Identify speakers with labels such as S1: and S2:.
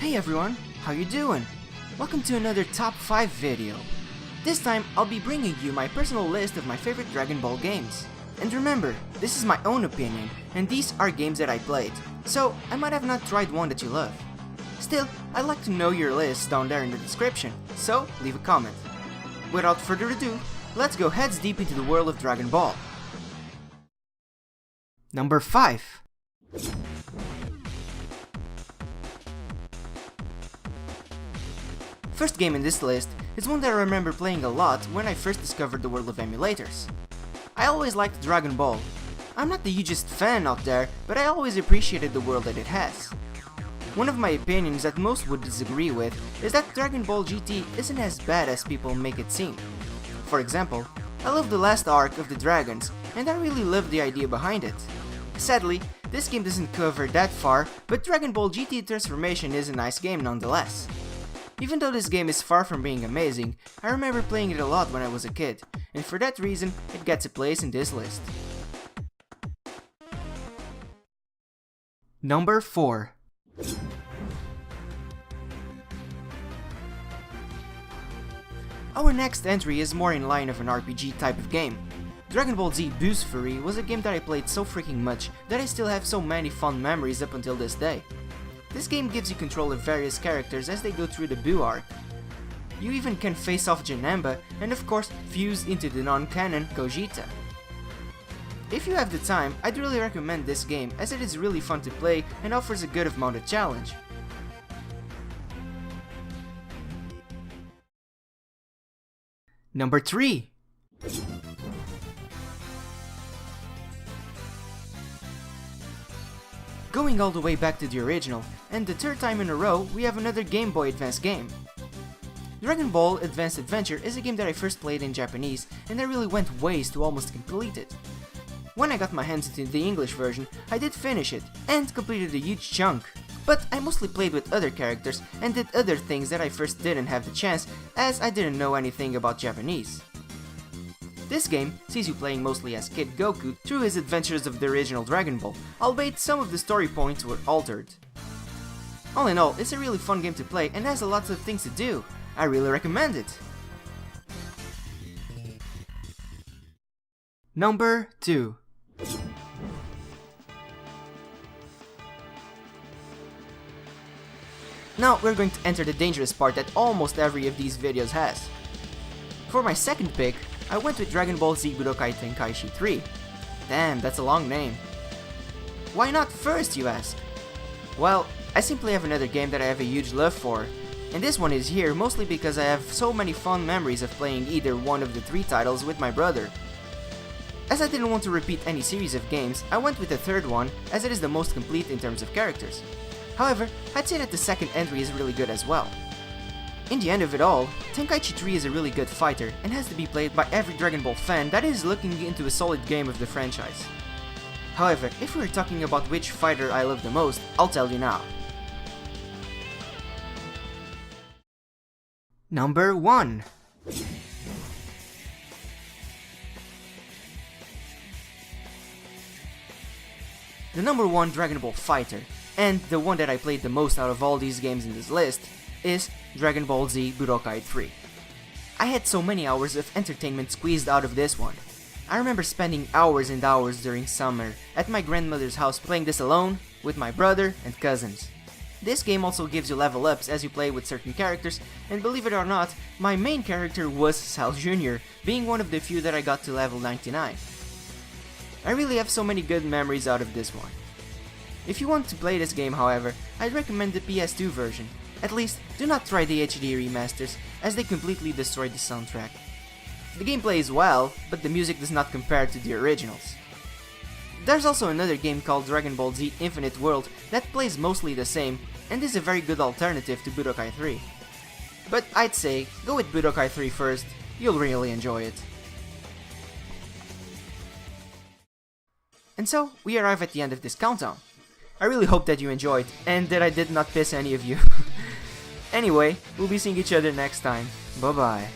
S1: Hey everyone, how you doing? Welcome to another top 5 video. This time I'll be bringing you my personal list of my favorite Dragon Ball games. And remember, this is my own opinion, and these are games that I played, so I might have not tried one that you love. Still, I'd like to know your list down there in the description, so leave a comment. Without further ado, let's go heads deep into the world of Dragon Ball. Number 5. First game in this list is one that I remember playing a lot when I first discovered the world of emulators. I always liked Dragon Ball. I'm not the hugest fan out there, but I always appreciated the world that it has. One of my opinions that most would disagree with is that Dragon Ball GT isn't as bad as people make it seem. For example, I love the last arc of the Dragons, and I really love the idea behind it. Sadly, this game doesn't cover that far, but Dragon Ball GT Transformation is a nice game nonetheless. Even though this game is far from being amazing, I remember playing it a lot when I was a kid, and for that reason, it gets a place in this list. Number 4. Our next entry is more in line of an RPG type of game. Dragon Ball Z Boo's Fury was a game that I played so freaking much that I still have so many fond memories up until this day. This game gives you control of various characters as they go through the Buu arc. You even can face off Janemba and of course fuse into the non-canon Gogeta. If you have the time, I'd really recommend this game as it is really fun to play and offers a good amount of challenge. Number 3. Going all the way back to the original, and the third time in a row, we have another Game Boy Advance game. Dragon Ball Advanced Adventure is a game that I first played in Japanese, and I really went ways to almost complete it. When I got my hands into the English version, I did finish it, and completed a huge chunk. But I mostly played with other characters, and did other things that I first didn't have the chance, as I didn't know anything about Japanese. This game sees you playing mostly as Kid Goku through his adventures of the original Dragon Ball, albeit some of the story points were altered. All in all, it's a really fun game to play and has a lot of things to do. I really recommend it. Number 2. Now we're going to enter the dangerous part that almost every of these videos has. For my second pick, I went with Dragon Ball Z Budokai Tenkaichi 3. Damn, that's a long name. Why not first, you ask? Well, I simply have another game that I have a huge love for, and this one is here mostly because I have so many fond memories of playing either one of the 3 titles with my brother. As I didn't want to repeat any series of games, I went with the third one as it is the most complete in terms of characters. However, I'd say that the second entry is really good as well. In the end of it all, Tenkaichi 3 is a really good fighter and has to be played by every Dragon Ball fan that is looking into a solid game of the franchise. However, if we're talking about which fighter I love the most, I'll tell you now. Number 1. The number 1 Dragon Ball fighter, and the one that I played the most out of all these games in this list, is Dragon Ball Z Budokai 3. I had so many hours of entertainment squeezed out of this one. I remember spending hours and hours during summer at my grandmother's house playing this alone, with my brother and cousins. This game also gives you level ups as you play with certain characters, and believe it or not, my main character was Cell Jr., being one of the few that I got to level 99. I really have so many good memories out of this one. If you want to play this game, however, I'd recommend the PS2 version. At least, do not try the HD remasters, as they completely destroyed the soundtrack. The game plays well, but the music does not compare to the originals. There's also another game called Dragon Ball Z Infinite World that plays mostly the same, and is a very good alternative to Budokai 3. But I'd say, go with Budokai 3 first, you'll really enjoy it. And so, we arrive at the end of this countdown. I really hope that you enjoyed, and that I did not piss any of you. Anyway, we'll be seeing each other next time. Bye bye.